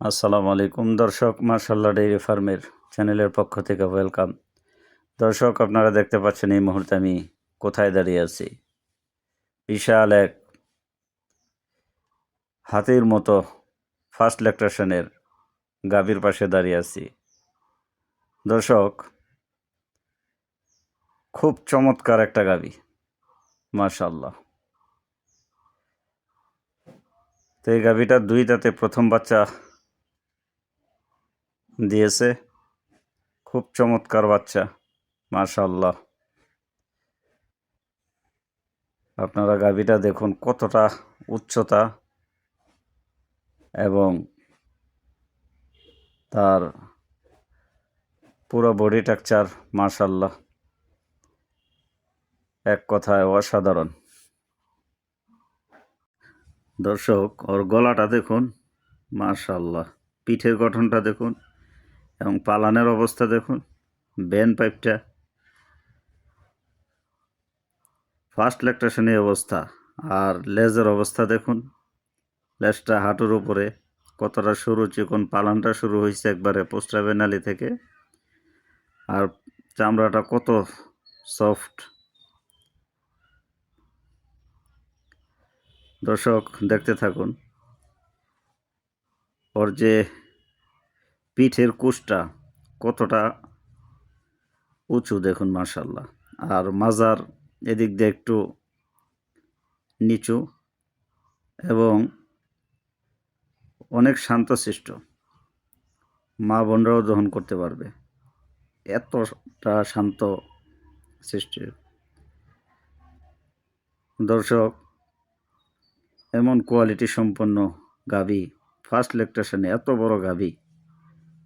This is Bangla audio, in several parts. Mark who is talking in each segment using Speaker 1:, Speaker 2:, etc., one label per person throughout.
Speaker 1: আসসালামু আলাইকুম দর্শক, মাশাআল্লাহ ডেইরি ফার্মের চ্যানেলের পক্ষ থেকে ওয়েলকাম। দর্শক, আপনারা দেখতে পাচ্ছেন এই মুহূর্তে আমি কোথায় দাঁড়িয়ে আছি। বিশাল এক হাতির মতো ফার্স্ট ল্যাকটেশনের গাভীর পাশে দাঁড়িয়ে আছি। দর্শক, খুব চমৎকার একটা গাভী, মাশাআল্লাহ। তো এই গাভীটা 2 দাঁতে প্রথম বাচ্চা দিয়েছে। খুব চমৎকার বাচ্চা, মাশাআল্লাহ। আপনারা গাভীটা দেখুন কতটা উচ্চতা এবং তার পুরো বডি স্ট্রাকচার, মাশাআল্লাহ, এক কথায় অসাধারণ। দর্শক, ওর গলাটা দেখুন, মাশাআল্লাহ। পিঠের গঠনটা দেখুন এবং পালানের অবস্থা দেখুন। বেন পাইপটা ফার্স্ট ল্যাকটেশনের অবস্থা, আর লেজের অবস্থা দেখুন। লেজটা হাঁটুর উপরে, কতটা সরু চিকন পালানটা শুরু হয়েছে একবারে পোস্টাভেনালি থেকে, আর চামড়াটা কত সফট। দর্শক, দেখতে থাকুন। ওর যে পিঠের কুশটা কতটা উঁচু দেখুন, মাশাআল্লাহ। আর মাজার এদিক দিয়ে একটু নিচু এবং অনেক শান্তশিষ্ট, মা বোনরাও দহন করতে পারবে, এতটা শান্ত সৃষ্টি। দর্শক, এমন কোয়ালিটি সম্পন্ন গাভী ফার্স্ট ল্যাকটেশনে, এত বড় গাভী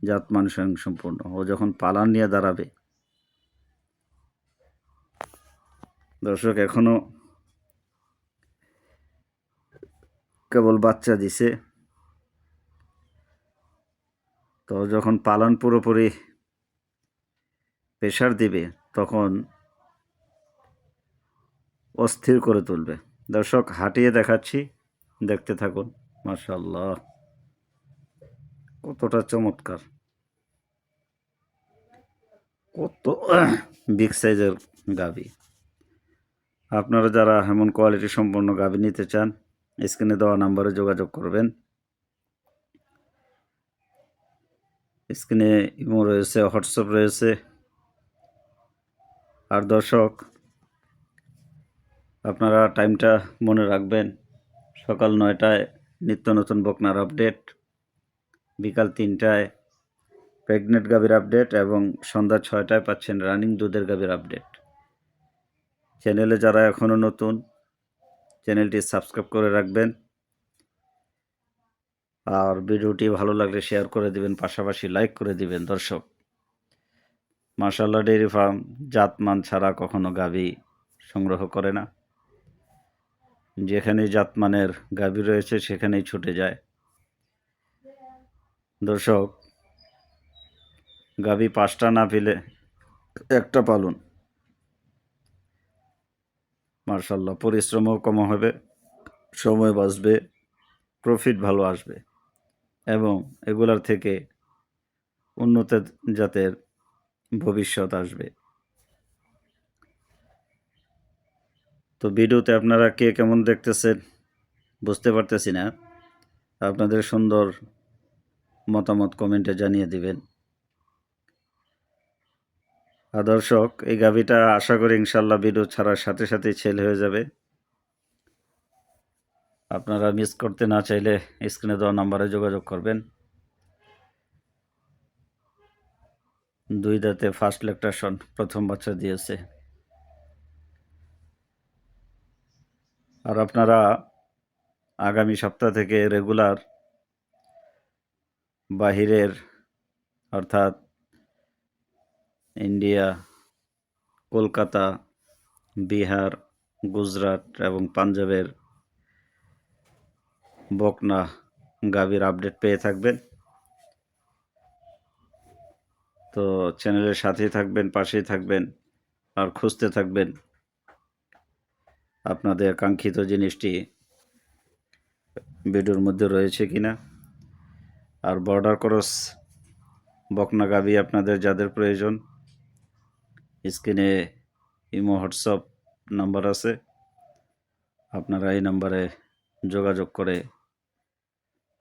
Speaker 1: জাতমান সম্পূর্ণ, ও যখন পালান নিয়ে দাঁড়াবে। দর্শক, এখনো কেবল বাচ্চা দিছে, তো যখন পালন পুরোপুরি প্রেশার দিবে তখন অস্থির করে তুলবে। দর্শক, হাঁটিয়ে দেখাচ্ছি, দেখতে থাকুন। মাশাআল্লাহ, কতটা চমৎকার, কত বিগ সাইজের গাভী। আপনারা যারা এমন কোয়ালিটি সম্পন্ন গাভী নিতে চান, স্ক্রিনে দেওয়া নাম্বারে যোগাযোগ করবেন। স্ক্রিনে ইমো রয়েছে, হোয়াটসঅ্যাপ রয়েছে। আর দর্শক, আপনারা টাইমটা মনে রাখবেন, সকাল 9টায় নিত্য নতুন বকনার আপডেট, বিকাল 3টায় প্রেগনেন্ট গাভীর আপডেট এবং সন্ধ্যা 6টায় পাচ্ছেন রানিং দুধের গাভীর আপডেট। চ্যানেলে যারা এখনও নতুন, চ্যানেলটি সাবস্ক্রাইব করে রাখবেন, আর ভিডিওটি ভালো লাগলে শেয়ার করে দিবেন, পাশাপাশি লাইক করে দিবেন। দর্শক, মাশাআল্লাহ ডেইরি ফার্ম জাতমান ছাড়া কখনো গাভী সংগ্রহ করে না। যেখানে জাতমানের গাভী রয়েছে সেখানেই ছুটে যায়। দর্শক, গাভী 5টা না পেলে একটা পালুন, মাশাআল্লাহ, পরিশ্রমও কম হবে, সময় বাঁচবে, প্রফিট ভালো আসবে এবং এগুলার থেকে উন্নত জাতের ভবিষ্যৎ আসবে। তো ভিডিওতে আপনারা কে কেমন দেখতেছেন বুঝতে পারতেছি না, আপনাদের সুন্দর মতামত কমেন্টে জানিয়ে দিবেন। আর দর্শক, এই গাভীটা আশা করি ইনশাল্লাহ ভিডিও ছাড়ার সাথে সাথেই সেল হয়ে যাবে। আপনারা মিস করতে না চাইলে স্ক্রিনে দেওয়া নাম্বারে যোগাযোগ করবেন। 2 দাঁতে ফার্স্ট ল্যাকটেশন, প্রথম বাচ্চা দিয়েছে। আর আপনারা আগামী সপ্তাহ থেকে রেগুলার বাহিরের, অর্থাৎ ইন্ডিয়া, কলকাতা, বিহার, গুজরাট এবং পাঞ্জাবের বকনা গাভীর আপডেট পেয়ে থাকবেন। তো চ্যানেলের সাথেই থাকবেন, পাশেই থাকবেন আর খুঁজতে থাকবেন আপনাদের কাঙ্ক্ষিত জিনিসটি ভিডিওর মধ্যে রয়েছে কিনা। আর বর্ডার ক্রস বকনা গাভী আপনাদের যাদের প্রয়োজন, স্ক্রিনে ইমো হোয়াটসঅ্যাপ নাম্বার আছে, আপনারা এই নাম্বারে যোগাযোগ করে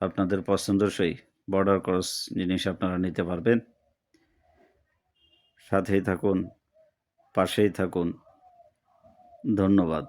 Speaker 1: আপনাদের পছন্দসই বর্ডার ক্রস জিনিস আপনারা নিতে পারবেন। সাথেই থাকুন, পাশেই থাকুন। ধন্যবাদ।